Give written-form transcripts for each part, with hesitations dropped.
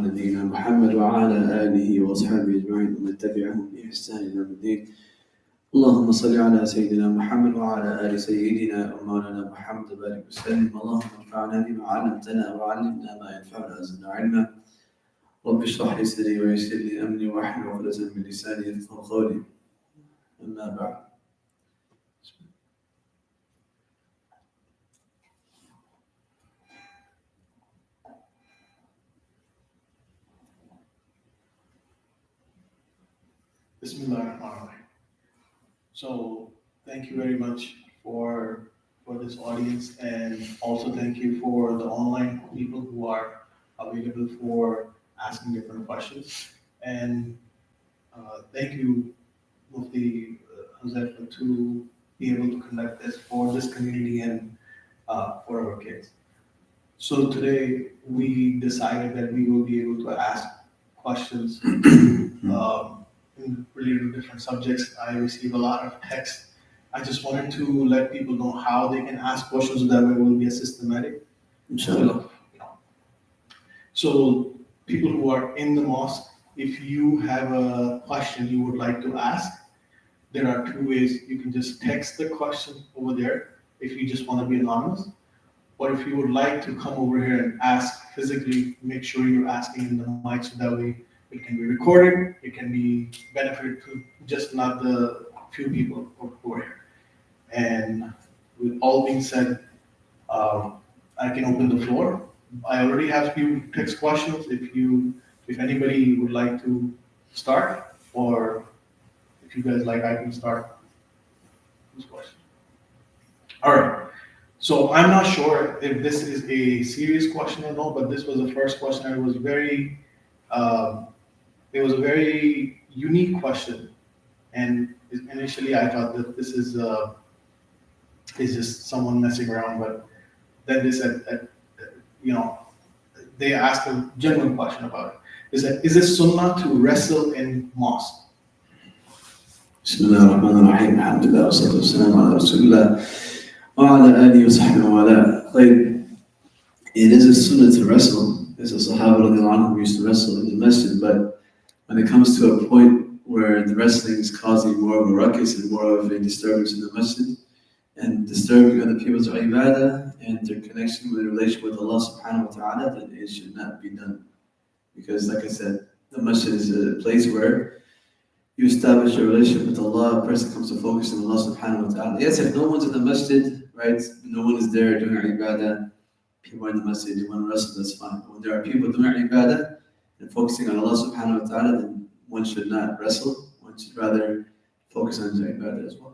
نبينا محمد وعلى آله وصحبه أجمعين ومن تبعهم بإحسان إلى يوم الدين. اللهم صل على سيدنا محمد وعلى آل سيدنا ومولانا محمد وبارك وسلم. اللهم انفعنا بما علمتنا وعلمنا ما ينفعنا وزدنا علما. رب اشرح لي صدري ويسر لي أمري واحلل عقدة من لساني يفقهوا قولي. أما بعد. Bismillahirrahmanirrahim. So thank you very much for this audience, and also thank you for the online people who are available for asking different questions. And thank you, Mufti Huzaifah, to be able to conduct this for this community and for our kids. So today we decided that we will be able to ask questions related to different subjects. I receive a lot of text. I just wanted to let people know how they can ask questions, so that way it will be a systematic. Inshallah. So people who are in the mosque, if you have a question you would like to ask, there are two ways. You can just text the question over there if you just want to be anonymous. But if you would like to come over here and ask physically, make sure you're asking in the mic, so that way it can be recorded, it can be benefited to just not the few people who are here. And with all being said, I can open the floor. I already have a few text questions. If anybody would like to start, or if you guys like, I can start. Who's question? All right. So I'm not sure if this is a serious question or not, but this was the first question. It was a very unique question, and initially I thought that this is just someone messing around, but then they said that, they asked a genuine question about it. They said, is it sunnah to wrestle in mosque? Bismillah ar-Rahman ar-Rahim. Alhamdulillah wa salatu wa salam ala Rasulullah wa ala alihi wa sahbihi wa ala. Like, it is a sunnah to wrestle. As the Sahaba radiallahu anhum used to wrestle in the masjid, but when it comes to a point where the wrestling is causing more of a ruckus and more of a disturbance in the masjid, and disturbing other people's ibadah and their connection with relation with Allah subhanahu wa ta'ala, then it should not be done. Because like I said, the masjid is a place where you establish a relationship with Allah, a person comes to focus on Allah subhanahu wa ta'ala. Yes, if no one's in the masjid, right, no one is there doing ibadah, people are in the masjid, you want to wrestle, that's fine. But when there are people doing ibadah and focusing on Allah subhanahu wa ta'ala, then one should not wrestle, one should rather focus on his ibadah as well.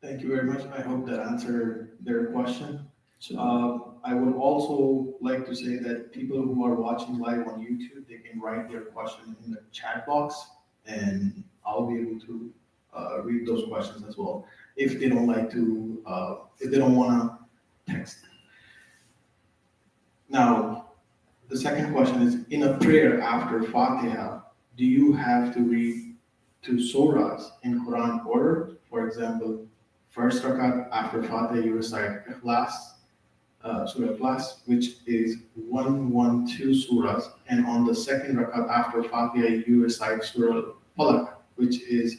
Thank you very much. I hope that answered their question. Sure. I would also like to say that people who are watching live on YouTube, they can write their question in the chat box, and I'll be able to read those questions as well. If they don't like to, if they don't want to text. Now, the second question is, in a prayer after Fatiha, do you have to read two surahs in Quran order? For example, first rakat after Fatiha, you recite Ikhlas, Surah Ikhlas, which is 112 surahs, and on the second rakat after Fatiha, you recite Surah Falaq, which is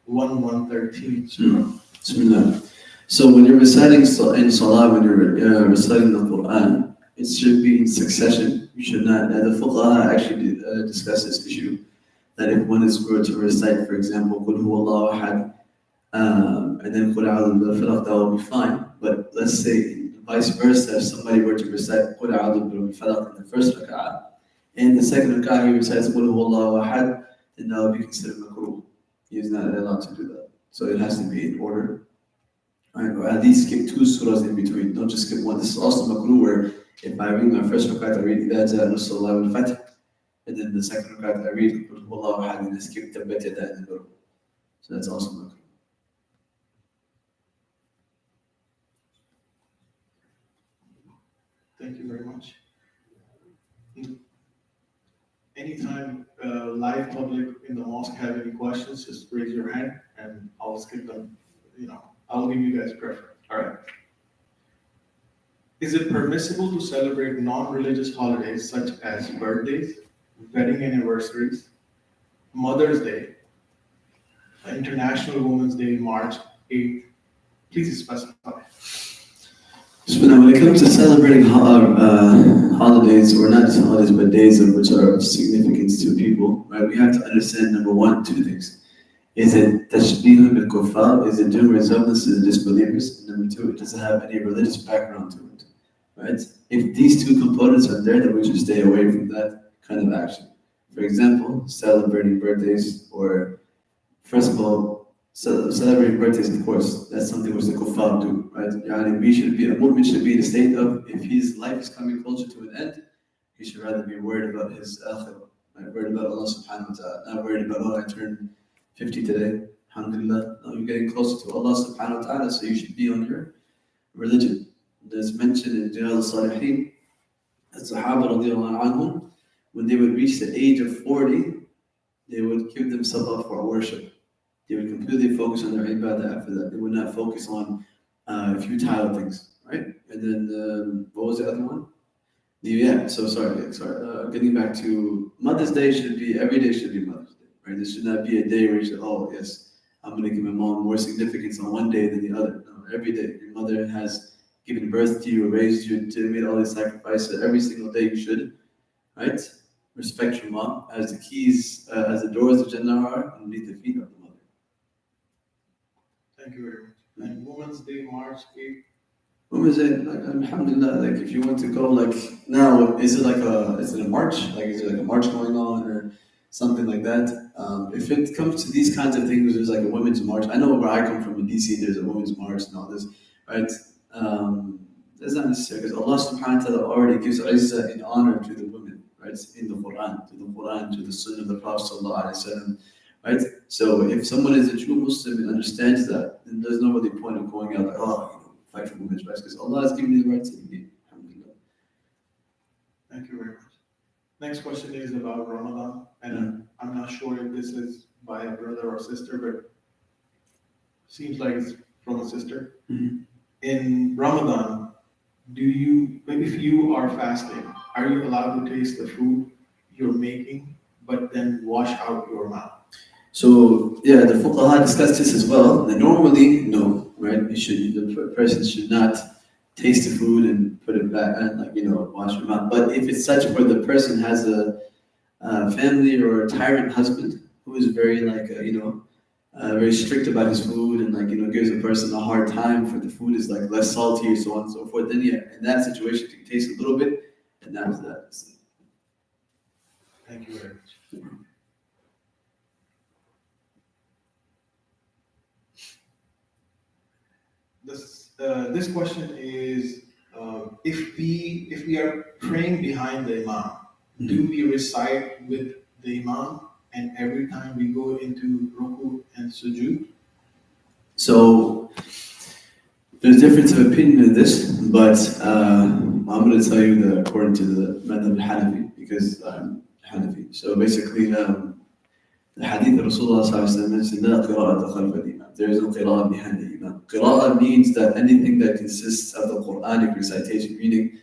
113 surah. Bismillah. So when you're reciting in Salah, when you're reciting the Quran, it should be in succession. You should not. The Fuqaha actually discuss this issue, that if one is going to recite, for example, Qul Huwallahu Ahad, and then Qul A'udhu Bil Falaq, that will be fine. But let's say vice versa, if somebody were to recite Qul A'udhu Bil Falaq in the first rak'ah, and the second rak'ah he recites Qul Huwallahu Ahad, then that would be considered makruh. He is not allowed to do that. So it has to be in order. Right? Or at least skip two surahs in between. Don't just skip one. This is also makruh, where if I read my first rakat, I read Idha Ja'a Nasrullahi wal Fath, and then the second rakat, I read Qul Huwallahu Ahad, and I skip Tabbat Yada in the middle. So that's also makruh. Thank you very much. Anytime live public in the mosque have any questions, just raise your hand and I'll skip them. I'll give you guys preference. All right. Is it permissible to celebrate non-religious holidays such as birthdays, wedding anniversaries, Mother's Day, International Women's Day, March 8th? Please specify. When it comes to celebrating holidays, or not just holidays, but days of which are of significance to people, right? We have to understand, number one, two things. Is it tashbih bil kuffar? Is it doing resemblance to the disbelievers? And number two, it doesn't have any religious background to it, right? If these two components are there, then we should stay away from that kind of action. For example, celebrating birthdays, or first of all, celebrating birthdays, of course, that's something which the kuffar do, right? Yani a mu'min should be in a state of, if his life is coming closer to an end, he should rather be worried about his akhirah, right? Worried about Allah subhanahu wa ta'ala, not worried about, oh, I turned 50 today, alhamdulillah. No, you're getting closer to Allah subhanahu wa ta'ala, so you should be on your religion. There's mentioned in Jalal al-Salihin, the Sahaba radiallahu anhum, when they would reach the age of 40, they would give themselves up for worship. They would completely focus on their ibadah after that. They would not focus on futile things, right? And then, what was the other one? Getting back to Mother's Day, every day should be Mother's Day, right? There should not be a day where you say, oh, yes, I'm going to give my mom more significance on one day than the other. No, every day. Your mother has given birth to you, raised you, made all these sacrifices. Every single day you should, right? Respect your mom as the keys, as the doors to Jannah are underneath the feet of the mother. Thank you very much. And Women's Day, March 8th. Women's Day, alhamdulillah, if you want to go, now, is it a march? Is there a march going on or something like that? If it comes to these kinds of things, there's a women's march. I know where I come from in DC, there's a women's march and all this, right? That's not necessary, because Allah subhanahu wa ta'ala already gives izzah and honor to the women, right? In the Quran, to the Sunnah of the Prophet sallallahu alaihi wasallam, right? So if someone is a true Muslim and understands that, then there's no really point of going out fight for women's rights, because Allah has given you the rights that you need. Alhamdulillah. Thank you very much. Next question is about Ramadan, and I'm not sure if this is by a brother or sister, but seems like it's from a sister. Mm-hmm. In Ramadan, if you are fasting, are you allowed to taste the food you're making, but then wash out your mouth? So the fuqaha discussed this as well. And normally, no, right? The person should not taste the food and put it back and wash your mouth. But if it's such where the person has a family or a tyrant husband who is very very strict about his food and gives a person a hard time for the food is less salty or so on and so forth, then in that situation you can taste a little bit, and that's that. Thank you very much. This question is, if we are praying behind the imam, do we recite with the imam, and every time we go into ruku and sujood? So there's difference of opinion in this, but I'm going to tell you according to the madhab al-Hanafi, because I'm Hanafi. So basically, the hadith of Rasulullah mentioned that qira'at khalf al-imam. There is no qira'ah behind the imam. Qira'ah means that anything that consists of the Quranic recitation, meaning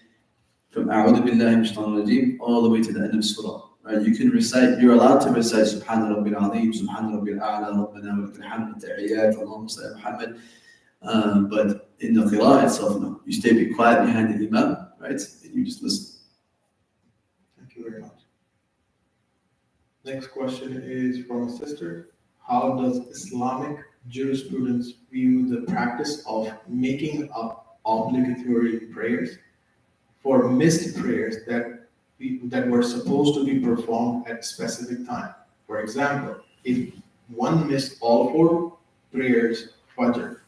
from A'udhu billahi minash shaitanir rajeem all the way to the end of surah. Right? You're allowed to recite Subhana Rabbil Azim, Subhana Rabbil A'la, Rabbana wa lakal hamd, Tahiyyat, Allahumma salli ala Muhammad. But in the qira'ah itself, no. You be quiet behind the imam, right? And you just listen. Thank you very much. Next question is from a sister. How does Islamic jurisprudence view the practice of making up obligatory prayers for missed prayers that were supposed to be performed at a specific time? For example, if one missed all 4 prayers, Fajr,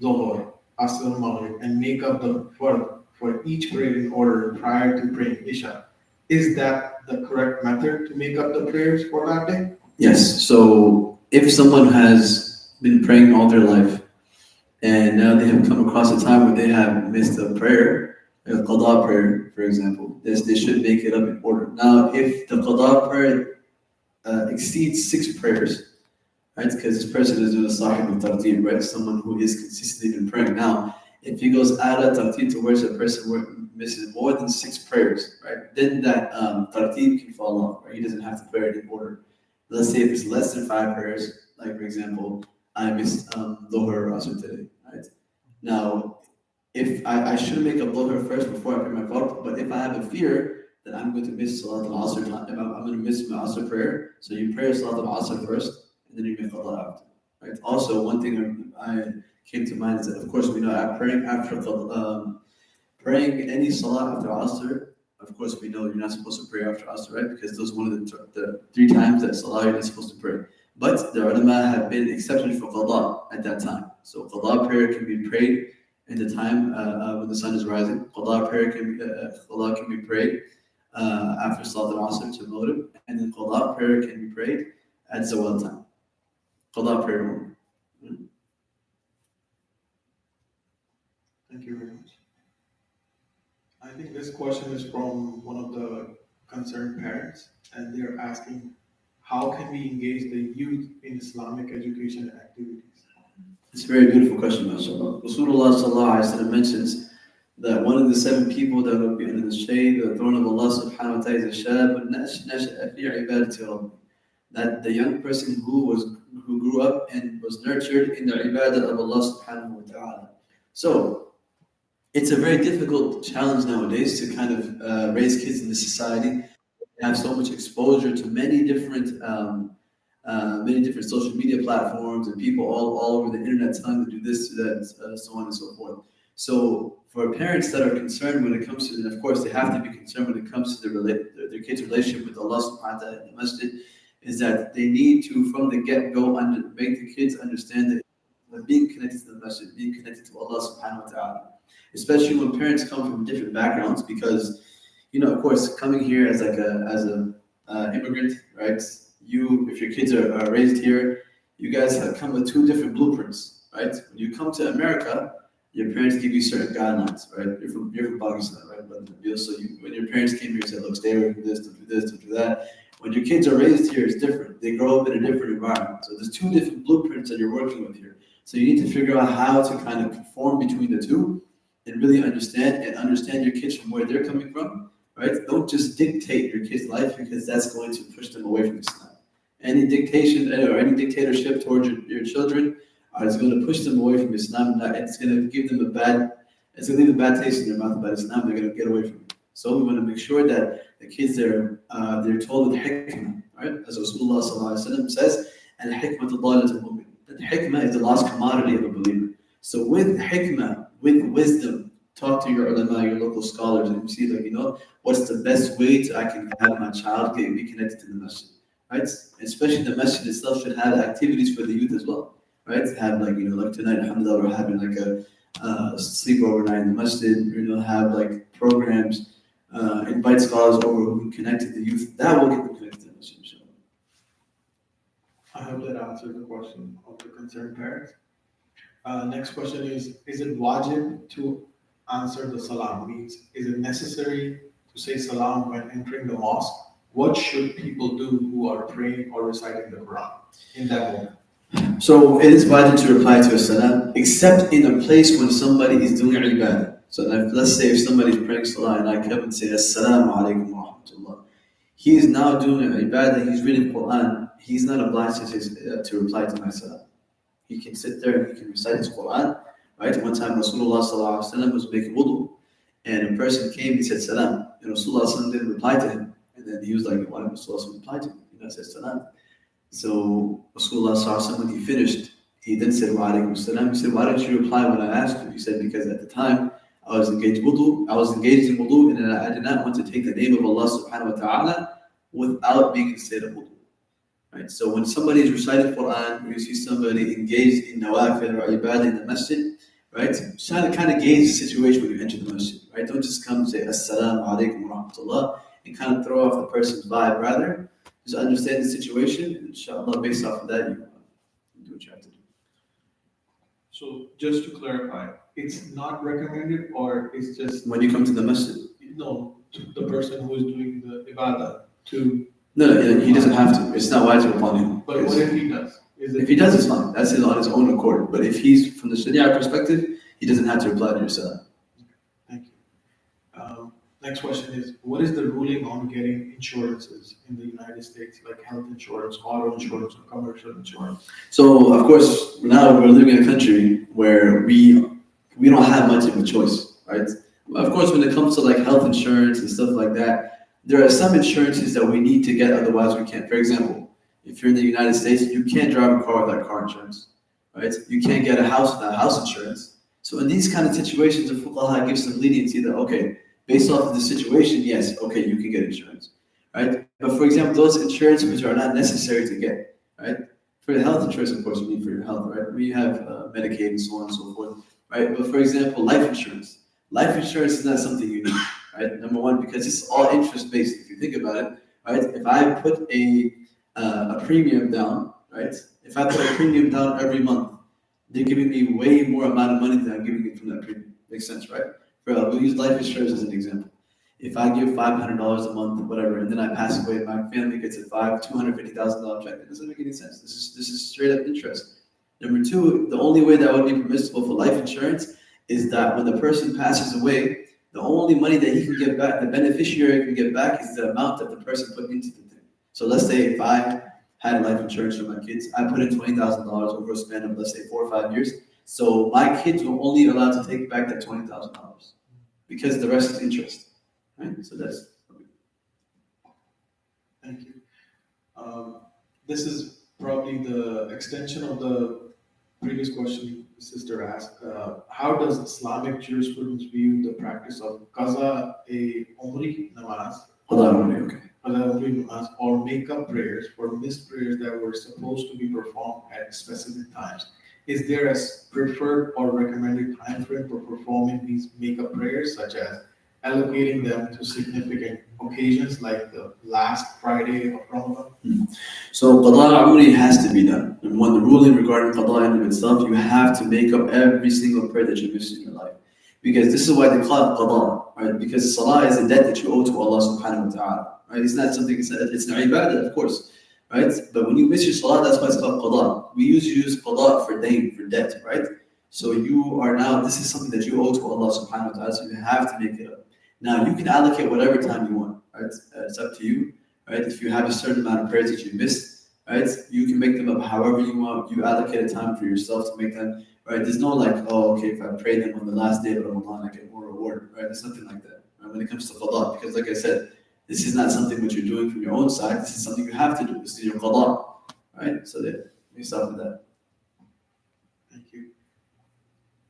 Zohar, Asr, Maghrib, and make up the fard for each prayer in order prior to praying Isha, is that the correct method to make up the prayers for that day? Yes. So if someone has been praying all their life and now they have come across a time where they have missed a prayer, a qada prayer, for example, they should make it up in order. Now, if the qada prayer exceeds 6 prayers, right? Because this person is doing a sahib al-tartib, right? Someone who is consistently been praying. Now, If he goes out of tartib towards a person misses more than 6 prayers, right, then that tartib can fall off, right? He doesn't have to pray it in order. Let's say if it's less than 5 prayers, like for example, I missed Dhuhr or Asr today, right? Now, if I should make a Dhuhr first before I pray my Fard, but if I have a fear that I'm going to miss Salat al-Asr, if I'm going to miss my Asr prayer, so you pray Salat al-Asr first, and then you make Qadha after, right? Also, one thing I came to mind is that, of course, we know praying any Salah after Asr, of course, we know you're not supposed to pray after Asr, right? Because those are one of the 3 times that Salah you're not supposed to pray. But the ulama have been exceptions for Qadha at that time. So Qadha prayer can be prayed in the time when the sun is rising. Qadha prayer can be prayed after Salat al-Asr to Maghrib, and then Qadha prayer can be prayed at Zawal time. Qadha prayer only. Thank you very much. I think this question is from one of the concerned parents, and they're asking, how can we engage the youth in Islamic education and activities? It's a very beautiful question, mashallah. Rasulullah sallallahu alaihi wasallam mentions that one of the 7 people that will be under the shade of the throne of Allah subhanahu wa ta'ala is a shab nasha'a fi ibadati rabbih. That the young person who grew up and was nurtured in the ibadah of Allah subhanahu wa ta'ala. So it's a very difficult challenge nowadays to kind of raise kids in this society. They have so much exposure to many different social media platforms and people all over the internet telling them to do this, to that, so on and so forth. So for parents that are concerned when it comes to, and of course they have to be concerned when it comes to their kids' relationship with Allah subhanahu wa ta'ala in the masjid, is that they need to, from the get-go, make the kids understand that being connected to the masjid, being connected to Allah subhanahu wa ta'ala. Especially when parents come from different backgrounds, because, of course, coming here as an immigrant, right? If your kids are raised here, you guys have come with 2 different blueprints, right? When you come to America, your parents give you certain guidelines, right? You're from Pakistan, right? But so when your parents came here, said, look, stay away from this, don't do this, don't do that. When your kids are raised here, it's different. They grow up in a different environment. So there's 2 different blueprints that you're working with here. So you need to figure out how to kind of conform between the 2 and really understand your kids from where they're coming from, right? Don't just dictate your kids' life, because that's going to push them away from Islam. Any dictation or any dictatorship towards your children is going to push them away from Islam. It's going to give them it's going to leave a bad taste in their mouth about Islam. They're going to get away from it. So we want to make sure that the kids they're told with hikmah, right? As Rasulullah sallallahu alaihi wasallam says, al-hikmatu dalatul mu'min. That hikmah is the lost commodity of a believer. So with hikmah, with wisdom, talk to your ulama, your local scholars, and see, what's the best way I can have my child be connected to the masjid, right? Especially the masjid itself should have activities for the youth as well, right? Have like tonight, alhamdulillah, we're having like a sleepover night in the masjid. Have like programs, invite scholars over who can connect to the youth. That will get them connected to the masjid, inshallah. I hope that answered the question of the concerned parents. Next question is it wajib to answer the salam? Means, is it necessary to say salam when entering the mosque? What should people do who are praying or reciting the Quran in that moment? So it is wajib to reply to a salam, except in a place when somebody is doing ibadah. So let's say if somebody is praying salah and I come and say assalamu alaikum wa rahmatullah, he is now doing ibadah, he's reading Quran, he's not obliged to reply to my salam. He can sit there and he can recite his Quran, right? One time Rasulullah sallallahu alaihi wasallam was making wudu, and a person came, he said salam, and Rasulullah sallallahu alaihi wasallam didn't reply to him, and then he was like, why didn't Rasulullah reply to him? He said salam. So Rasulullah sallallahu alaihi wasallam, when he finished, he then said wa alaikum salam. He said, why didn't you reply when I asked you? He said, because at the time I was engaged in wudu, and I did not want to take the name of Allah subhanahu wa ta'ala without being in state of wudu. Right? So when somebody is reciting Quran, or you see somebody engaged in nawafil or ibadah in the masjid, right? Try to kind of gauge the situation when you enter the masjid, right? Don't just come and say assalamu alaikum wa rahmatullah and kind of throw off the person's vibe. Rather, just understand the situation, and inshallah, based off of that, you do what you have to do. So just to clarify, it's not recommended, or it's just when you come to the masjid? No, to the person who is doing the ibadah to. No, he doesn't have to. It's not wajib upon him. But what if he does? If he does, it's fine. That's on his own accord. But if he's, from the Sharia perspective, he doesn't have to reply to your salam. Thank you. Next question is, what is the ruling on getting insurances in the United States, like health insurance, auto insurance, or commercial insurance? So of course, now we're living in a country where we don't have much of a choice, right? Of course, when it comes to like health insurance and stuff like that, there are some insurances that we need to get, otherwise we can't. For example, if you're in the United States, you can't drive a car without car insurance, right? You can't get a house without house insurance. So in these kind of situations, the fuqaha gives some leniency that, okay, based off of the situation, yes, okay, you can get insurance, right? But for example, those insurances which are not necessary to get, right? For the health insurance, of course, you need for your health, right? We have Medicaid and so on and so forth, right? But for example, life insurance. Life insurance is not something you need, right? Number one, because it's all interest based. If you think about it, right? If I put a premium down, right? If I put a premium down every month, they're giving me way more amount of money than I'm giving it from that premium. Makes sense, right? We'll use life insurance as an example. If I give $500 a month, whatever, and then I pass away, my family gets a $250,000 check. That doesn't make any sense. This is straight up interest. Number two, the only way that would be permissible for life insurance is that when the person passes away, the only money that he can get back, the beneficiary can get back, is the amount that the person put into the thing. So let's say if I had life insurance for my kids, I put in $20,000 over a span of, let's say, 4 or 5 years. So my kids were only allowed to take back that $20,000 because the rest is interest, right? So that's. Thank you. This is probably the extension of the previous question the sister asked. How does Islamic jurisprudence view the practice of qaza a umri namaz, or make-up prayers for missed prayers that were supposed to be performed at specific times? Is there a preferred or recommended time frame for performing these make-up prayers, such as allocating them to significant occasions like the last Friday of Ramadan? So qada umri has to be done. And when the ruling regarding qada in itself, you have to make up every single prayer that you missed in your life. Because this is why they call it qada, right? Because salah is a debt that you owe to Allah subhanahu wa ta'ala, right? It's not something, it's an ibadah, of course, right? But when you miss your salah, that's why it's called qada. We usually use qada for dayn, for debt, right? So you are now, this is something that you owe to Allah subhanahu wa ta'ala, so you have to make it up. Now, you can allocate whatever time you want, right? It's up to you, right? If you have a certain amount of prayers that you missed, right? You can make them up however you want. You allocate a time for yourself to make them, right? There's no like, oh, okay, if I pray them on the last day of Ramadan, I get more reward, right? There's nothing like that, right? When it comes to qada, because like I said, this is not something which you're doing from your own side. This is something you have to do. This is your qada, right? So there, you start with that. Thank you.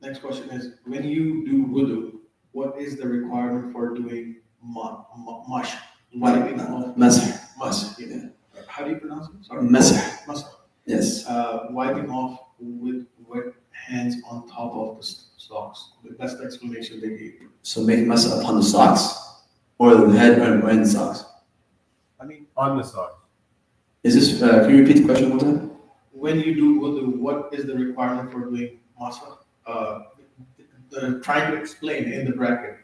Next question is, when you do wudu, what is the requirement for doing mash? Wiping off Masah. Yeah. How do you pronounce it? Sorry. Masah. Yes. Wiping off with wet hands on top of the socks. That's the explanation they gave. So make masah upon the socks, or the head, or in the socks. I mean, on the socks. Is this? Can you repeat the question one more time? When you do wudu, what is the requirement for doing masah? Trying to explain in the bracket,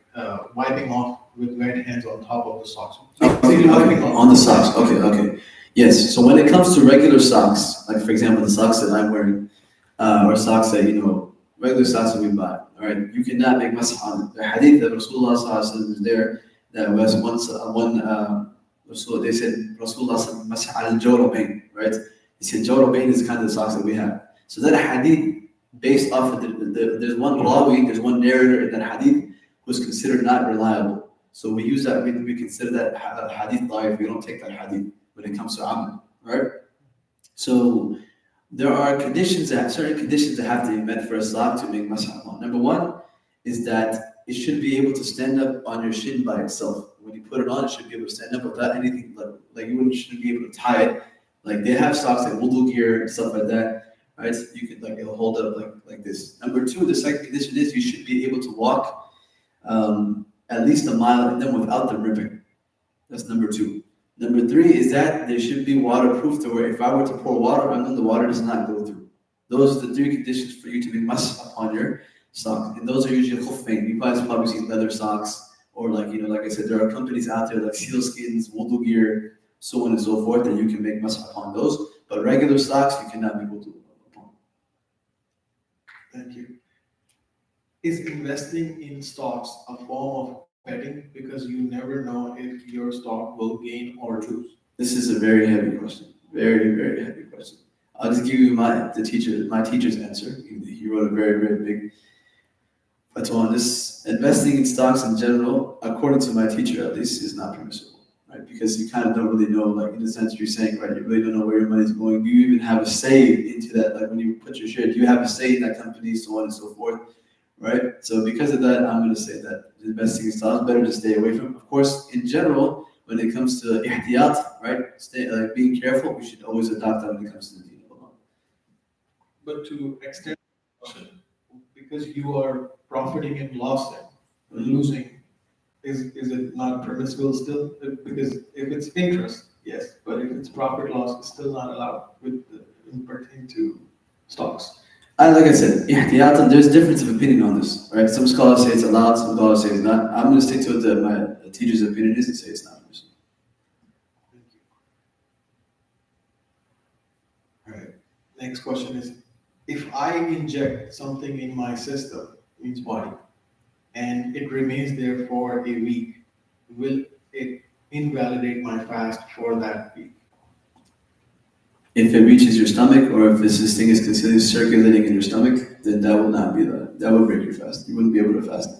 wiping off with wet hands on top of the socks. On the socks. Okay. Yes. So when it comes to regular socks, like for example the socks that I'm wearing, or socks that regular socks that we buy, all right, you cannot make masah on it. The hadith that Rasulullah is there that was once they said Rasulullah masah al-jawrabain, right? He said jawrabain is kind of the socks that we have. So that hadith, based off of there's one rawi, there's one narrator in that hadith who's considered not reliable. So we use that, we consider that hadith da'if. We don't take that hadith when it comes to amal, right? So there are certain conditions that have to be met for a salah to make masah upon. Number one is that it should be able to stand up on your shin by itself. When you put it on, it should be able to stand up without anything, like you shouldn't be able to tie it. Like they have socks like wudu gear and stuff like that. Right, you could it'll hold up like this. Number two, the second condition is you should be able to walk at least a mile in them without them ripping. That's number two. Number three is that they should be waterproof to where if I were to pour water on them, the water does not go through. Those are the three conditions for you to be masah upon your socks, and those are usually khuffain. You guys probably see leather socks, or like I said, there are companies out there like sealskins, wudu gear, so on and so forth, that you can make masah upon those. But regular socks, you cannot make wudu. Thank you. Is investing in stocks a form of betting because you never know if your stock will gain or lose? This is a very heavy question. Very, very heavy question. I'll just give you my teacher's answer. He wrote a very, very big fatwa on this. Investing in stocks in general, according to my teacher at least, is not permissible, right? Because you kind of don't really know, like in the sense you're saying, right? You really don't know where your money's going. Do you even have a say into that? Like when you put your share, do you have a say in that company, so on and so forth, right? So because of that, I'm going to say that investing in stocks better to stay away from. Of course, in general, when it comes to ihtiyat, right? Being careful, we should always adopt that when it comes to the deen of Allah. But to extend the question, because you are profiting and losing, is it not permissible still? Because if it's interest, yes, but if it's profit loss, it's still not allowed in pertaining to stocks. And like I said, ihtiyatan, there's difference of opinion on this, right? Some scholars say it's allowed, some scholars say it's not. I'm going to stick to what my teacher's opinion is and say it's not permissible. Thank you. All right. Next question is, if I inject something in my system, means body, and it remains there for a week, will it invalidate my fast for that week? If it reaches your stomach, or if this thing is continually circulating in your stomach, then that will not be that would break your fast. You wouldn't be able to fast.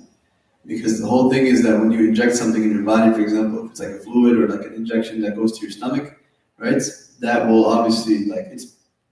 Because the whole thing is that when you inject something in your body, for example, if it's like a fluid or like an injection that goes to your stomach, right? That will obviously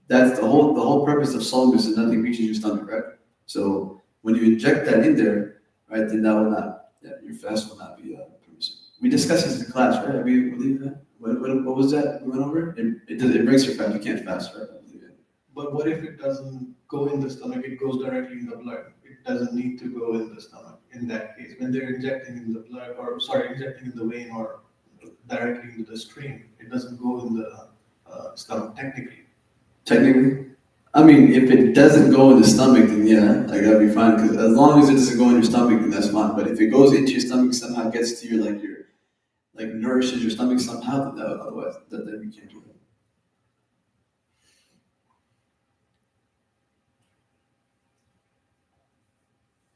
that's the whole purpose of sawm is that nothing reaches your stomach, right? So when you inject that in there, right, then that will not, your fast will not be permissible. We discussed this in class, right? We believe that. What was that we went over? It breaks your fast. You can't fast, right? I believe it. But what if it doesn't go in the stomach? It goes directly in the blood. It doesn't need to go in the stomach. In that case, when they're injecting in the blood, injecting in the vein or directly into the stream, it doesn't go in the stomach technically. Technically, I mean, if it doesn't go in the stomach, then yeah, like that'd be fine. Because as long as it doesn't go in your stomach, then that's fine. But if it goes into your stomach, somehow gets to your nourishes your stomach somehow, then that otherwise that we can't do that.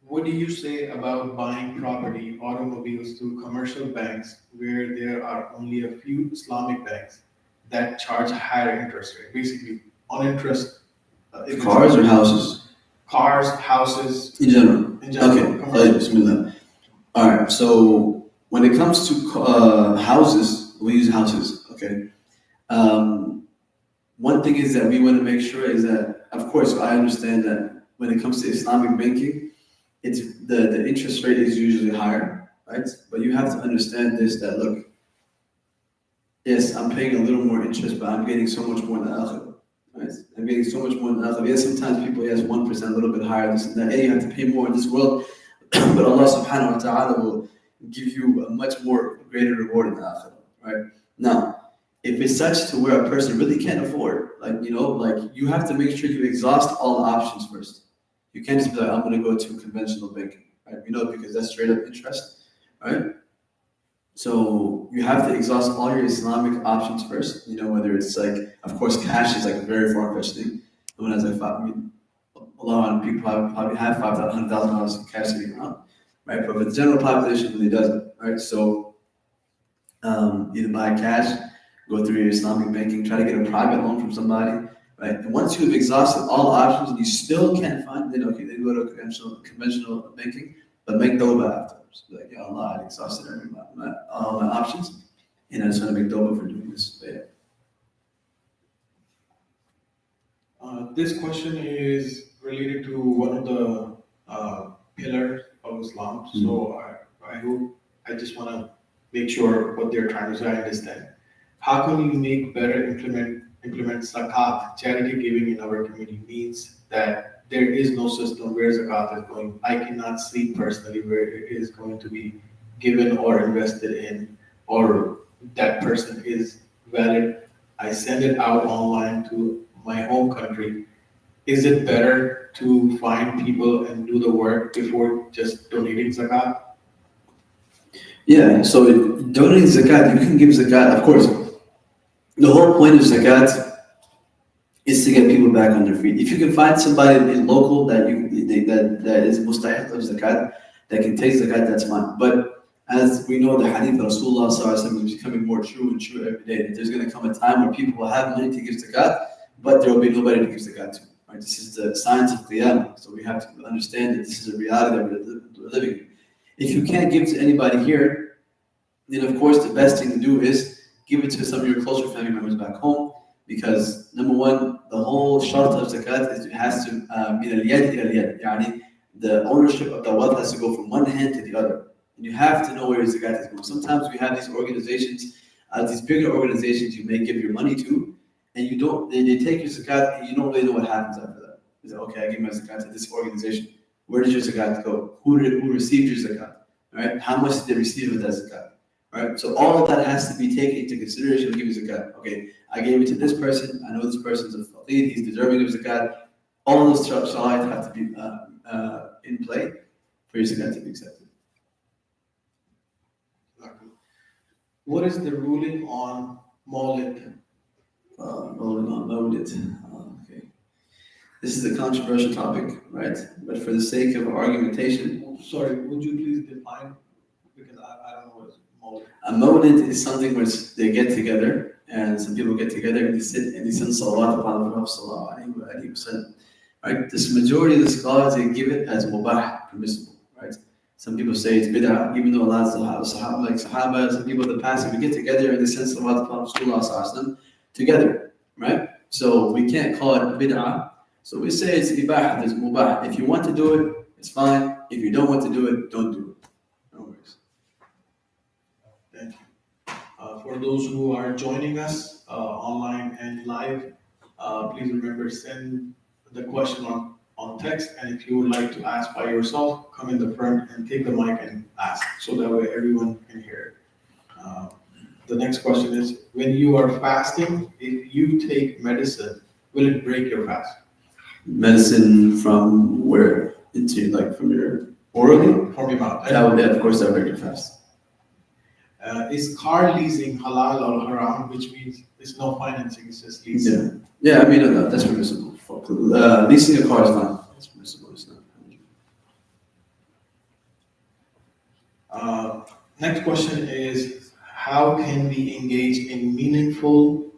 What do you say about buying property, automobiles through commercial banks where there are only a few Islamic banks that charge higher interest rate? Basically, on interest. Cars or houses? Cars, houses. In general. Okay. Bismillah. All right. So when it comes to houses, we use houses. Okay. One thing is that we want to make sure is that, of course, I understand that when it comes to Islamic banking, it's the interest rate is usually higher, right? But you have to understand this, that look, yes, I'm paying a little more interest, but I'm getting so much more in the akhirah, right? I'm getting so much more in the akhirah. Yes, sometimes people, yes, 1%, a little bit higher, this and that. Yeah, you have to pay more in this world, but Allah subhanahu wa ta'ala will give you a much more greater reward in the akhirah, right? Now, if it's such to where a person really can't afford, you have to make sure you exhaust all options first. You can't just be like, I'm going to go to conventional banking, right? Because that's straight up interest, right? So you have to exhaust all your Islamic options first. Whether it's of course, cash is a very far-fetched thing. No one has a lot of people probably have $500,000 in cash sitting around, right? But the general population really doesn't, right? So either buy cash, go through your Islamic banking, try to get a private loan from somebody. Right. And once you've exhausted all options and you still can't find, then go to conventional banking, but make tawbah afterwards. Like, ya Allah, I exhausted all my options, and I just want to make tawbah for doing this. This question is related to one of the pillars of Islam. Mm-hmm. So I just want to make sure what they're trying to say, I understand. How can we make better implement zakat, charity giving in our community? Means that there is no system where zakat is going. I cannot see personally where it is going to be given or invested in, or that person is valid. I send it out online to my home country. Is it better to find people and do the work before just donating zakat? Yeah, so donating zakat, you can give zakat, of course. The whole point of zakat is to get people back on their feet. If you can find somebody in local that that is mustahiq of zakat, that can take zakat, that's fine. But as we know, the hadith of Rasulullah sallallahu alaihi wasallam is becoming more true and true every day. That there's going to come a time where people will have money to give zakat, but there will be nobody to give zakat to. Right? This is the science of qiyamah. So we have to understand that this is a reality that we're living in. If you can't give to anybody here, then of course the best thing to do is give it to some of your closer family members back home. Because number one, the whole shart of zakat is it has to min al-yad ila al-yad. Yani the ownership of the wealth has to go from one hand to the other. And you have to know where your zakat is going. Sometimes we have these organizations, these bigger organizations you may give your money to, and you don't. They take your zakat, and you don't really know what happens after that. You say, okay, I give my zakat to this organization. Where did your zakat go? Who received your zakat? Right? How much did they receive of that zakat? Right? So all of that has to be taken into consideration when giving zakat. Okay, I gave it to this person. I know this person's a faqir. He's deserving of zakat. All of those sharaa'it have to be in play for your zakat to be accepted. What is the ruling on Mawlid? Rolling on Mawlid. Okay. This is a controversial topic, right? But for the sake of argumentation. Sorry, would you please define? Because I don't know what is Mawlid. A Mawlid is something where they get together, and some people get together and they sit and they send salawat upon the Prophet sallallahu alaihi wasallam. Right? This majority of the scholars, they give it as mubah, permissible. Right? Some people say it's bid'ah, even though a lot of Sahaba, some people in the past, we get together and they send salawat upon Rasulullah together. Right? So we can't call it bid'ah. So we say it's ibah, it's mubah. If you want to do it, it's fine. If you don't want to do it, don't do it. No worries. Thank you. For those who are joining us online and live, please remember send the question on text, and if you would like to ask by yourself, come in the front and take the mic and ask, so that way everyone can hear it. The next question is, when you are fasting, if you take medicine, will it break your fast? Medicine from where? Into like from your orally? From your mouth. That would, of course, that would break your fast. Is car leasing halal or haram, which means it's no financing, it's just leasing? Yeah, I mean, that's permissible. Leasing a car is fine. That's permissible. It's not. Next question is, how can we engage in meaningful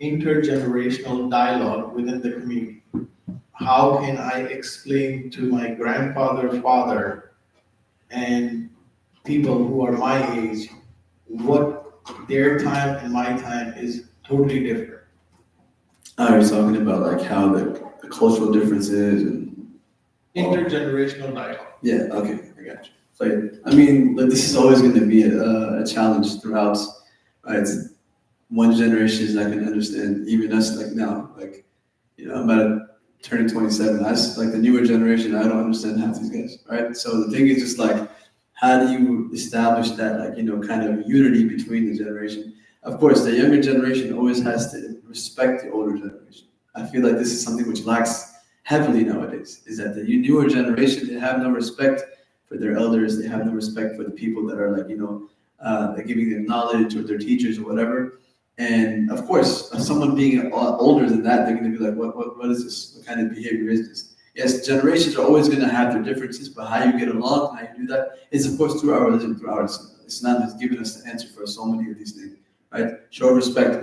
intergenerational dialogue within the community? How can I explain to my grandfather, father, and people who are my age what their time and my time is totally different? You're talking about like how the cultural differences and intergenerational dialogue. Yeah, okay, I got you. Like, I mean, like, this is always going to be a challenge throughout. Right? One generation is not going to understand even us. Like now, like, you know, I'm about to turning 27. Us, like the newer generation, I don't understand half these guys. Right? So the thing is just like, how do you establish that, like, you know, kind of unity between the generation? Of course, the younger generation always has to respect the older generation. I feel like this is something which lacks heavily nowadays, is that the newer generation, they have no respect for their elders, they have no respect for the people that are like, you know, they're giving them knowledge or their teachers or whatever. And of course, someone being older than that, they're going to be like, what is this? What kind of behavior is this? Yes, generations are always going to have their differences, but how you get along, how you do that, is of course through our religion, through our Islam. Islam has given us the answer for so many of these things. Right? Show respect.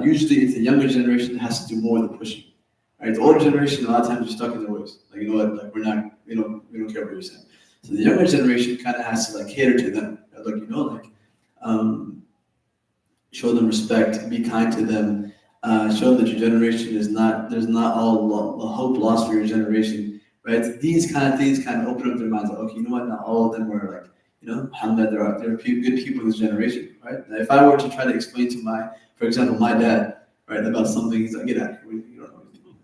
Usually, it's the younger generation that has to do more of the pushing. Right? The older generation, a lot of times, are stuck in their ways. Like, you know what? Like, we don't care what you're saying. So the younger generation kind of has to like cater to them. Like, you know, like show them respect, be kind to them, show them that your generation is not. There's not all hope lost for your generation. Right? These kind of things kind of open up their minds. Like, okay, you know what? Not all of them were like. You know, alhamdulillah, there are good people in this generation, right? Now, if I were to try to explain to for example, my dad, right, about something, he's like, get out of here, you don't know anything.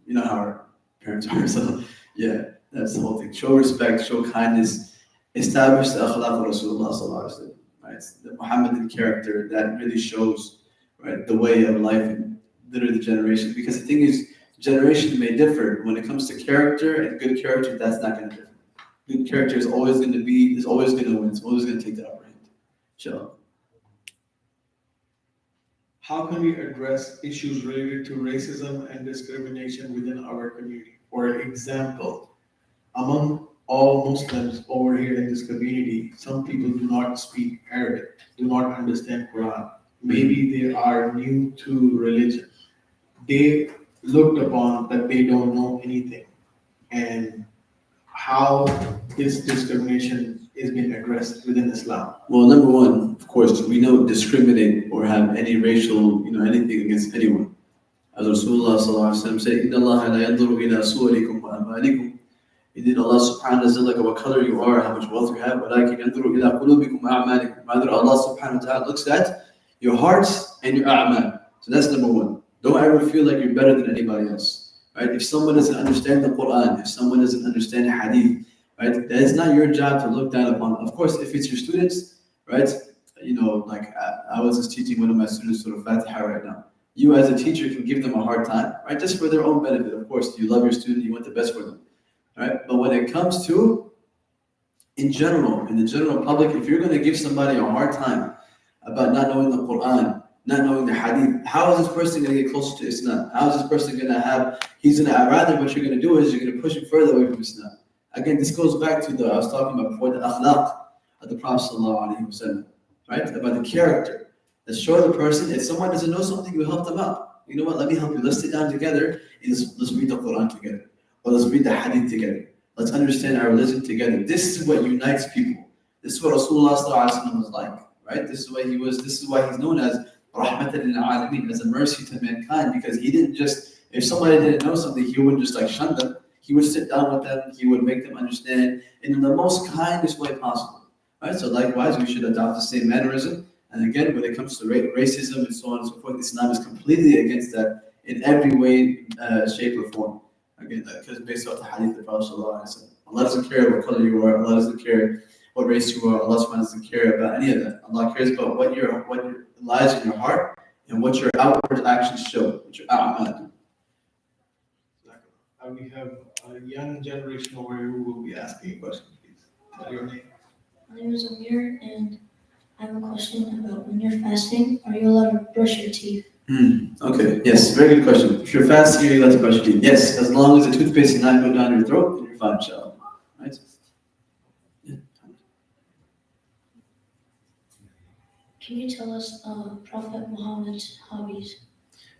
You know how our parents are, so yeah, that's the whole thing. Show respect, show kindness, establish the akhlaq of Rasulullah sallallahu alaihi wasallam, right? The Muhammadan character that really shows, right, the way of life in literally the generation. Because the thing is, generation may differ when it comes to character, and good character, that's not going to differ. Good character is always going to win. It's always going to take the upper hand. Inshallah. how can we address issues related to racism and discrimination within our community? For example, among all Muslims over here in this community, some people do not speak Arabic, do not understand Quran. Maybe they are new to religion. They looked upon that they don't know anything, and how this discrimination is being addressed within Islam. Well, number one, of course, we don't discriminate or have any racial, anything against anyone. As Rasulullah sallallahu alaihi wasallam said, "Inna Allah la yanzuru ila suwarikum wa amwalikum." Indeed, Allah subhanahu wa ta'ala, like what color you are, how much wealth you have, وَلَكِنْ يَنْظُرُ إِلَىٰ قُلُوبِكُمْ وَأَعْمَالِكُم. Rather, Allah subhanahu wa ta'ala looks at your hearts and your a'mal. So that's number one. Don't ever feel like you're better than anybody else. Right? If someone doesn't understand the Quran, if someone doesn't understand Hadith, right, that is not your job to look down upon. Of course, if it's your students, right, like I was just teaching one of my students Surah Fatiha right now. You as a teacher can give them a hard time, right, just for their own benefit. Of course, you love your student, you want the best for them, right? But when it comes to, in the general public, if you're going to give somebody a hard time about not knowing the Quran, not knowing the Hadith, how is this person going to get closer to Islam? How is this person going to rather what you're going to do is you're going to push him further away from Islam. Again, this goes back to I was talking about before, the akhlaq of the Prophet ﷺ, right? About the character. Let's show the person, if someone doesn't know something, you help them out. You know what, let me help you. Let's sit down together and let's read the Quran together. Or let's read the Hadith together. Let's understand our religion together. This is what unites people. This is what Rasulullah ﷺ was like, right? This is why he's known as Rahmatan lil Alameen, as a mercy to mankind, because he didn't just, if somebody didn't know something, he wouldn't just shun them. He would sit down with them, he would make them understand in the most kindest way possible. Right? So likewise, we should adopt the same mannerism. And again, when it comes to racism and so on and so forth, Islam is completely against that in every way, shape, or form. Again, because based off the hadith of the Prophet ﷺ. Allah doesn't care what color you are, Allah doesn't care what race you are, Allah subhanahu doesn't care about any of that. Allah cares about what lies in your heart and what your outward actions show, what your a'mal. We have a young generation over here who will be asking questions. Please tell your name. My name is Amir, and I have a question about when you're fasting, are you allowed to brush your teeth? Okay, yes, very good question. If you're fasting, you're allowed to brush your teeth. Yes, as long as the toothpaste does not go down your throat, then you're fine, inshallah. Right? Yeah. Can you tell us Prophet Muhammad's hobbies?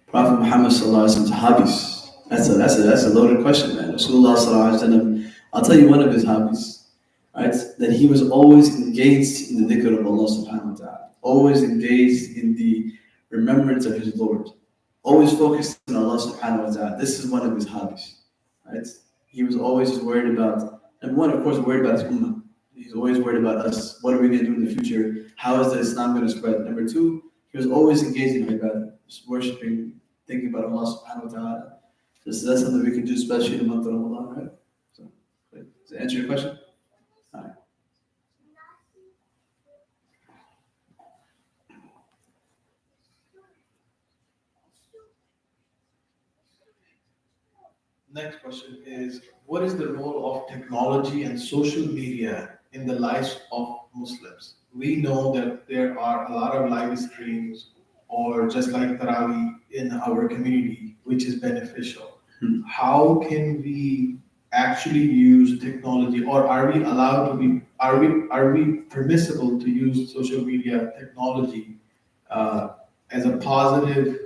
Prophet Muhammad sallallahu alaihi wasallam's hobbies. That's a loaded question, man. Rasulullah sallallahu alaihi wasallam, I'll tell you one of his hobbies, right? That he was always engaged in the dhikr of Allah subhanahu wa ta'ala, always engaged in the remembrance of his Lord, always focused on Allah subhanahu wa ta'ala. This is one of his hobbies, right? He was always worried about, number one, of course, worried about his ummah. He's always worried about us. What are we going to do in the future? How is the Islam going to spread? Number two, he was always engaged in ibadah, just worshiping, thinking about Allah subhanahu wa ta'ala. So that's something we can do, especially in the month of Ramadan, right? So, does that answer your question? All right. Next question is, what is the role of technology and social media in the lives of Muslims? We know that there are a lot of live streams, or just like Tarawih in our community, which is beneficial. How can we actually use technology, or are we allowed to be? Are we permissible to use social media technology as a positive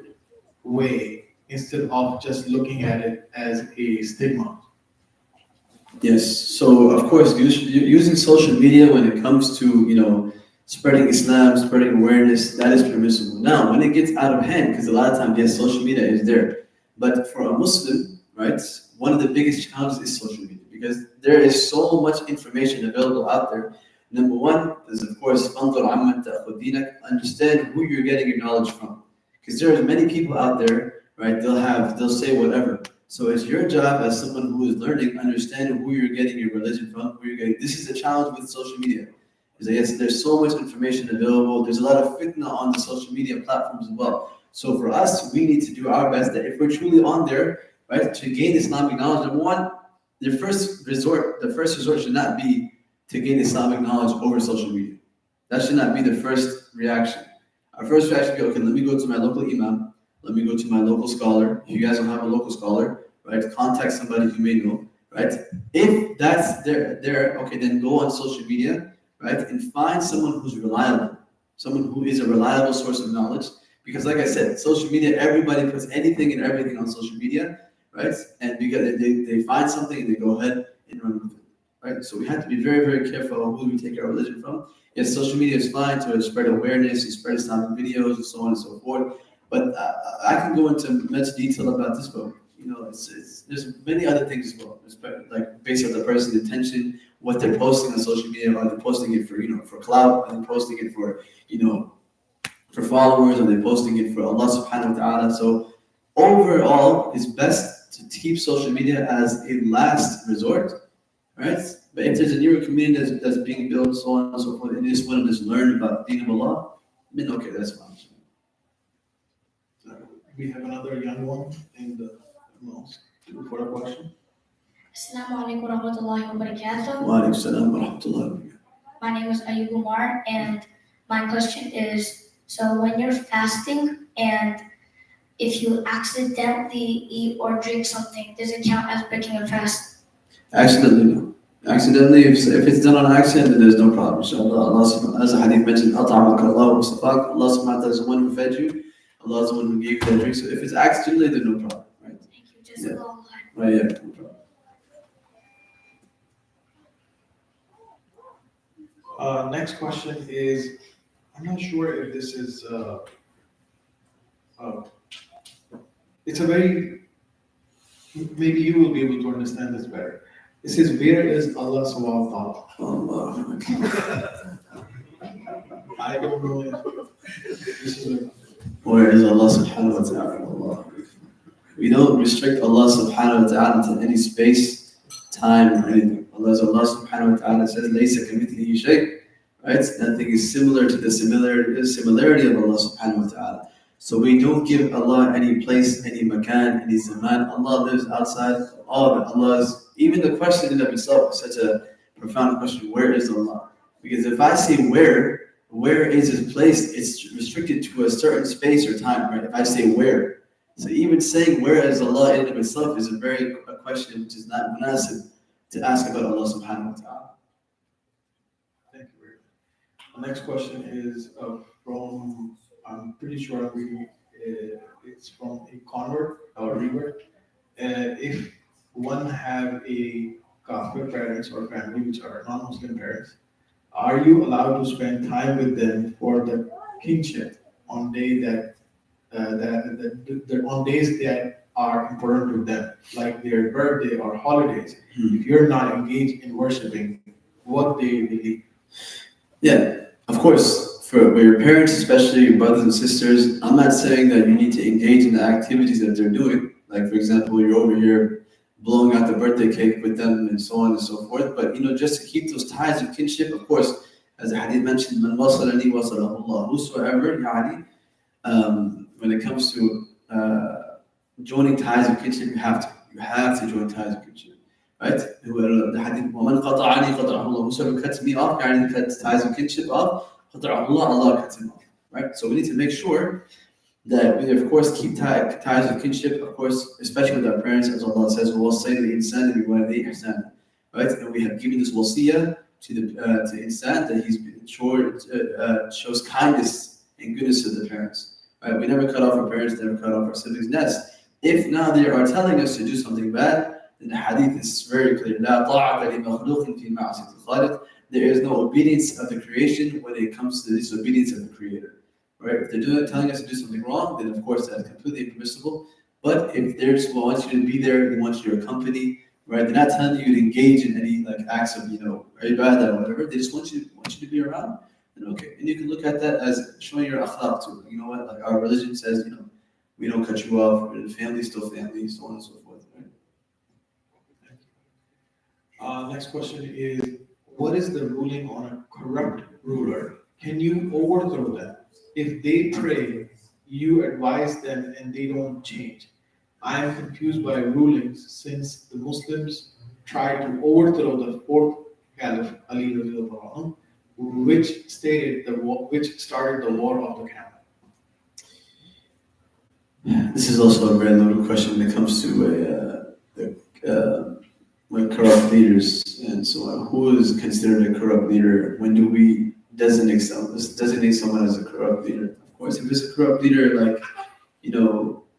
way instead of just looking at it as a stigma? Yes. So of course, using social media when it comes to spreading Islam, spreading awareness, that is permissible. Now, when it gets out of hand, because a lot of times, yes, social media is there. But for a Muslim, right, one of the biggest challenges is social media, because there is so much information available out there. Number one is, of course, understand who you're getting your knowledge from, because there are many people out there, right? They'll say whatever. So it's your job as someone who is learning, understanding who you're getting your religion from, who you're getting. This is the challenge with social media. Is that yes, there's so much information available. There's a lot of fitna on the social media platforms as well. So for us, we need to do our best that if we're truly on there, right, to gain Islamic knowledge, number one, the first resort should not be to gain Islamic knowledge over social media. That should not be the first reaction. Our first reaction would be, okay, let me go to my local imam, let me go to my local scholar. If you guys don't have a local scholar, right, contact somebody you may know, right? If that's there, okay, then go on social media, right, and find someone who's reliable, someone who is a reliable source of knowledge. Because like I said, social media, everybody puts anything and everything on social media, right? And because they find something and they go ahead and run with it, right? So we have to be very, very careful on who we take our religion from. Yes, social media is fine to spread awareness, to spread Islamic videos, and so on and so forth. But I can go into much detail about this, but there's many other things as well. Like based on the person's intention, what they're posting on social media. Are they posting it for clout? Are they posting it for followers? Are they posting it for Allah Subhanahu wa Taala? So overall, it's best to keep social media as a last resort, right? But if there's a newer community that's being built, so on and so forth, and you just want to just learn about Deen of Allah, then okay, that's fine. We have another young one in the mosque for a question. Assalamu alaikum warahmatullahi wabarakatuh. Wa alaikum salam wa rahmatullahi wa barakatuh. My name is Ayub Umar, and my question is, so when you're fasting and if you accidentally eat or drink something, does it count as breaking a fast? Accidentally, no. Accidentally, if it's done on accident, then there's no problem. Inshallah, Allah, as the hadith mentioned, Allah subhanahu wa ta'ala is the one who fed you. Allah is the one who gave you that drink. So if it's accidentally, then no problem, right? Thank you. Just a long time. Right, yeah, no problem. Next question is, I'm not sure if this is, it's a very, maybe you will be able to understand this better. It says, where is Allah subhanahu wa ta'ala? I don't know if this is Where is Allah subhanahu wa ta'ala? We don't restrict Allah subhanahu wa ta'ala to any space, time, or anything. Allah subhanahu wa ta'ala says, Laysa kamithlihi shay', right? Nothing is similar to the similarity of Allah subhanahu wa ta'ala. So we don't give Allah any place, any makan, any zaman. Allah lives outside of all of it. Allah's, even the question in of itself is such a profound question, where is Allah? Because if I say where is His place, it's restricted to a certain space or time, right? If I say where. So even saying where is Allah in of itself is a question which is not munasib to ask about Allah subhanahu wa ta'ala. Thank you very much. The next question is from, I'm pretty sure I'm reading it's from a convert or revert. If one have a kafir parents or family which are non-Muslim parents, are you allowed to spend time with them for the kinship on days that are important to them, like their birthday or holidays? If you're not engaged in worshiping, what day will leave? Yeah, of course. For your parents, especially your brothers and sisters, I'm not saying that you need to engage in the activities that they're doing. Like, for example, you're over here blowing out the birthday cake with them and so on and so forth. But, just to keep those ties of kinship, of course, as the hadith mentioned, man wasalani wasalahu Allah. Whosoever, when it comes to joining ties of kinship, you have to join ties of kinship. Right? The hadith, وَمَنْ قَطَعَنِي قَطَعَهُ اللَّهُ. Whosoever cuts me off, cuts ties of kinship off, Allah cuts him off, right? So we need to make sure that we, of course, keep ties of kinship, of course, especially with our parents, as Allah says, وَوَصَّيْنَا الْإِنسَانَ بِوَالِدَيْهِ إِحْسَانًا, right? And we have given this wasiyah to insan that he's shows kindness and goodness to the parents, right? We never cut off our parents, never cut off our siblings' nest. If now they are telling us to do something bad, then the hadith is very clear. لَا طَاعَةَ لِمَخْلُوقٍ فِي مَعْصِيَةِ الْخَالِقِ. There is no obedience of the creation when it comes to the disobedience of the Creator. Right? If they're telling us to do something wrong, then of course that's completely impermissible. But if they just want you to be there, they want you to accompany, right? They're not telling you to engage in any acts of ibadah or whatever. They just want you to be around. Then okay, and you can look at that as showing your akhlaq too. You know what? Like our religion says, we don't cut you off. Family still family, so on and so forth. Right? Next question is, what is the ruling on a corrupt ruler? Can you overthrow them? If they pray, you advise them and they don't change. I am confused by rulings since the Muslims tried to overthrow the fourth Caliph, Ali radiallahu anhu, which started the war of the Camel. This is also a very loaded question when it comes to like corrupt leaders and so on. Who is considered a corrupt leader? When do we designate someone as a corrupt leader? Of course, if it's a corrupt leader, like,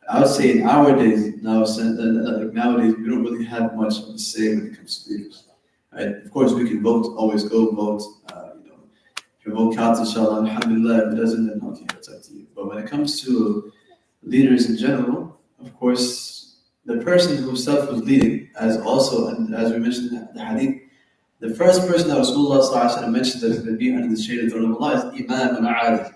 I would say in our days now, like nowadays, we don't really have much of a say when it comes to leaders. Right? Of course, we can vote. Always go vote. If your vote counts, inshallah, alhamdulillah. If it doesn't, then okay, that's up to you. But when it comes to leaders in general, of course, the person himself was leading, as we mentioned in the hadith, the first person that Rasulullah sallallahu alaihi wasallam mentioned that is going to be under the shade of the throne of Allah is Imam al-Adil,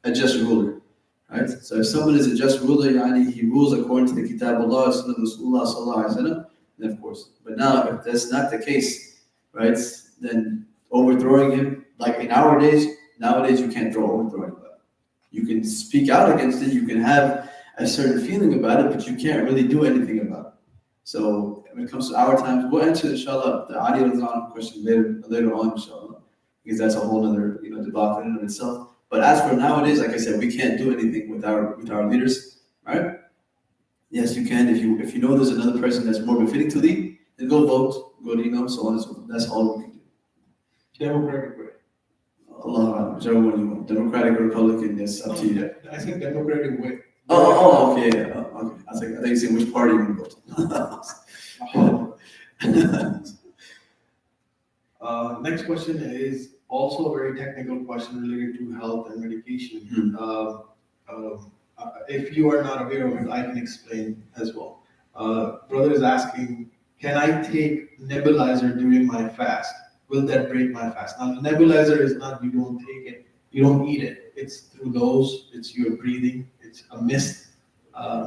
a just ruler. Right? So if someone is a just ruler, he rules according to the Kitab of Allah, Sunnah of Rasulullah sallallahu alaihi wasallam, then of course. But now, if that's not the case, right, then overthrowing him, like nowadays you can't overthrow anybody. You can speak out against it, you can have a certain feeling about it, but you can't really do anything about it. So when it comes to our times, we'll answer, inshallah, the Ali question later on, inshallah, because that's a whole other debacle in and of itself. But as for nowadays, like I said, we can't do anything with our leaders, right? Yes, you can. If you know there's another person that's more befitting to lead, then go vote, so on and so forth. That's all we can do. Democratic way. Allah, whichever one you want. Democratic or Republican, it's up to you. I think democratic way. Okay, yeah. Okay. I think you said which party you want to vote. Next question is also a very technical question related to health and medication. If you are not aware of it, I can explain as well. Brother is asking, can I take nebulizer during my fast? Will that break my fast? Now, the nebulizer is not, you don't take it, you don't eat it. It's through nose, it's your breathing, it's a mist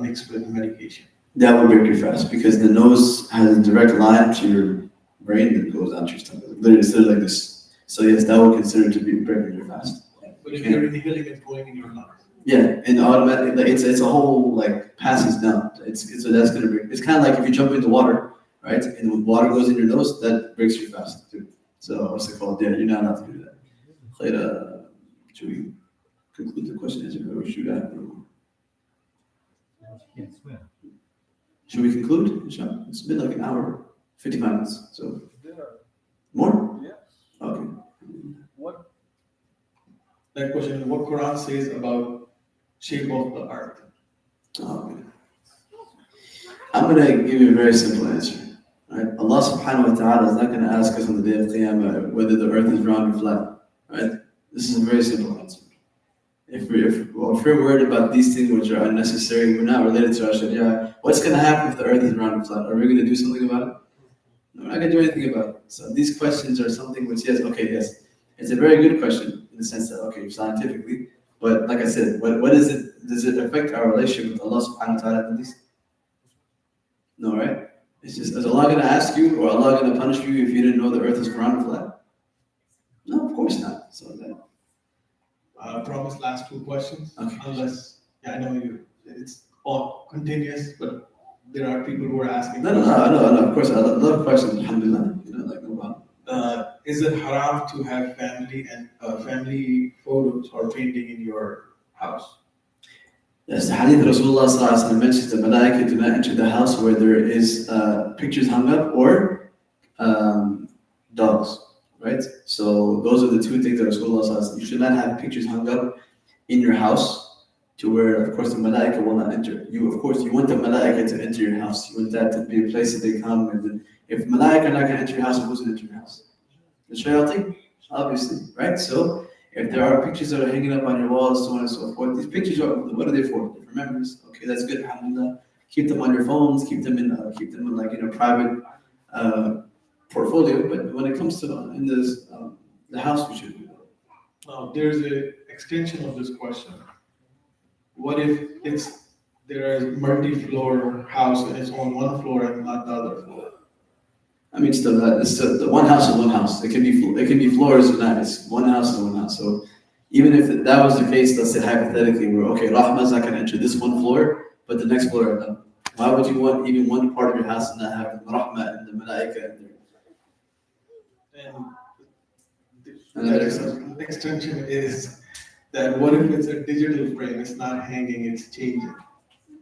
mixed with medication. That will break your fast because the nose has a direct line to your brain that goes down to your stomach. Literally, it's like this. So yes, that will consider to be breaking your fast. But if you're inhaling it going in your lungs. Yeah, and automatically, it's a whole passes down. So that's gonna break. It's kind of like if you jump into water, right? And when water goes in your nose, that breaks your fast too. So what's it called? Yeah, you're not allowed to do that. Should we conclude the question or should I? Yes, well. Should we conclude? Inshallah. It's been like an hour, 55 minutes. So more? Yes. Okay. What? That question, what Quran says about shape of the earth? Okay. I'm going to give you a very simple answer. Right? Allah subhanahu wa ta'ala is not going to ask us on the day of Qiyamah whether the earth is round or flat. Right? This is a very simple answer. If we're worried about these things which are unnecessary, we're not related to our Sharia, what's going to happen if the earth is round or flat? Are we going to do something about it? No, we're not going to do anything about it. So these questions are something which, yes, it's a very good question in the sense that, scientifically, but like I said, what is it? Does it affect our relationship with Allah subhanahu wa ta'ala at least? No, right? It's just, is Allah going to ask you or Allah going to punish you if you didn't know the earth is round or flat? No, of course not. So that. I promise last two questions. Okay. Unless, I know it's all continuous, but there are people who are asking. No. Of course, I love questions. Alhamdulillah. No problem. Is it haram to have family photos or painting in your house? Yes, the hadith Rasulullah sallallahu alaihi wasallam mentions the malaika do not enter the house where there is pictures hung up or dogs. Right? So those are the two things that Rasulullah says. You should not have pictures hung up in your house to where, of course, the malaika will not enter. You want the malaika to enter your house. You want that to be a place that they come. And then if malaika are not going to enter your house, who's going to enter your house? The shayateen, obviously, right? So if there are pictures that are hanging up on your walls, so on and so forth, these pictures what are they for? They're for memories. Okay, that's good. Alhamdulillah. Keep them on your phones. Keep them in private. Portfolio, but when it comes to in this the house, we should do that. Now, there's an extension of this question. What if there is multi-floor house and it's on one floor and not the other floor? I mean, still the one house is one house. It can be floors or not. It's one house is one house. So even if that was the case, let's say hypothetically, Rahma's not going to enter this one floor, but the next floor. Why would you want even one part of your house to not have Rahma and the Malaika in there? And the extension is that what if it's a digital frame? It's not hanging, it's changing.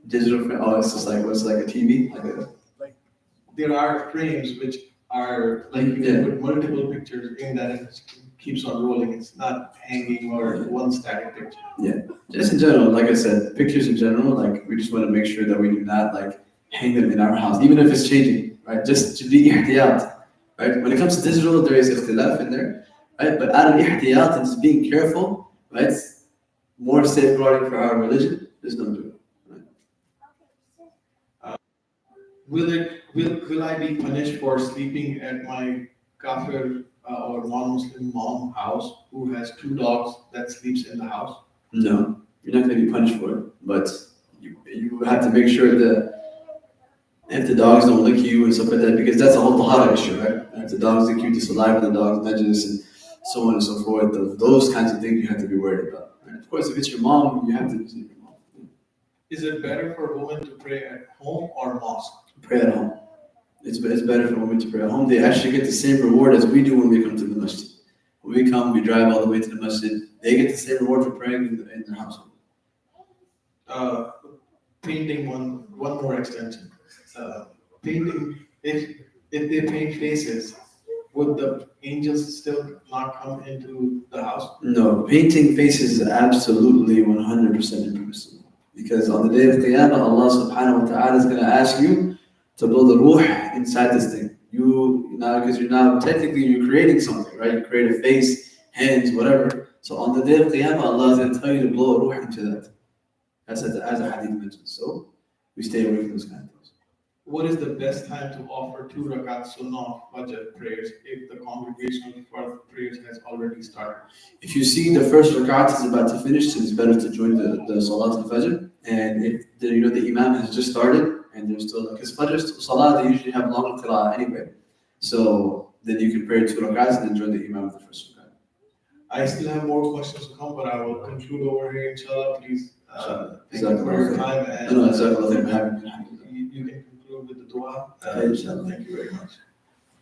Digital frame. Oh, it's just like what's like a TV, like a. There are frames which are like you Yeah. can put multiple pictures in that and it keeps on rolling. It's not hanging or one static picture. Just in general, like I said, pictures in general, like we just want to make sure that we do not like hang them in our house, even if it's changing, right? Just to be ihtiyat, right? When it comes to digital, there is ikhtilaf in there, right? But out of ihtiyat and just being careful, right? More safeguarding for our religion, just don't do it. Will I be punished for sleeping at my kafir or non-Muslim mom house who has 2 dogs that sleeps in the house? No, you're not going to be punished for it, but you have to make sure that if the dogs don't lick you and stuff like that, because that's a whole tahara issue, right? If the dogs lick you, the saliva of the dogs, najis, and so on and so forth, those kinds of things you have to be worried about. And of course, if it's your mom, you have to visit your mom. Is it better for a woman to pray at home or mosque? Pray at home. It's better for women to pray at home. They actually get the same reward as we do when we come to the masjid. When we come, we drive all the way to the masjid. They get the same reward for praying in their household. Painting one more extension. Painting, if they paint faces, would the angels still not come into the house? No, painting faces is absolutely 100% impermissible. Because on the day of Qiyamah, Allah subhanahu wa ta'ala is going to ask you to blow the ruh inside this thing. Because technically you're creating something, right? You create a face, hands, whatever. So on the day of Qiyamah, Allah is going to tell you to blow a ruh into that. As a hadith mentions. So we stay away from those kind of things. What is the best time to offer 2 rakat sunnah fajr prayers if the congregational prayers has already started? If you see the first rakat is about to finish, it's better to join the salat al-fajr. And if the imam has just started and there's still, because fajr salat, they usually have long qira'ah anyway. So then you can pray 2 rakats and then join the imam with the first rakat. I still have more questions to come, but I will conclude over here, inshallah. Please, thank you for your time. And you can conclude with the dua. Thank you very much.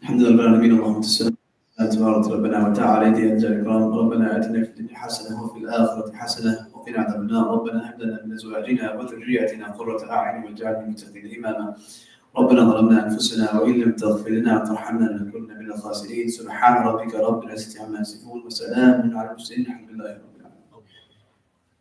الحمد لله رب العالمين اللهم صل على تبارك ربنا وتعالى يا جل الكرام ربنا آتنا في الدنيا حسنة وفي الآخرة حسنة وقنا عذاب النار ربنا هب لنا من أزواجنا وذرياتنا قرة أعين واجعلنا للمتقين إماما ربنا ظلمنا أنفسنا وإن لم تغفر لنا وترحمنا لنكن من الخاسرين سبحان ربك رب العزة عما يصفون وسلام على المرسلين الحمد لله رب العالمين.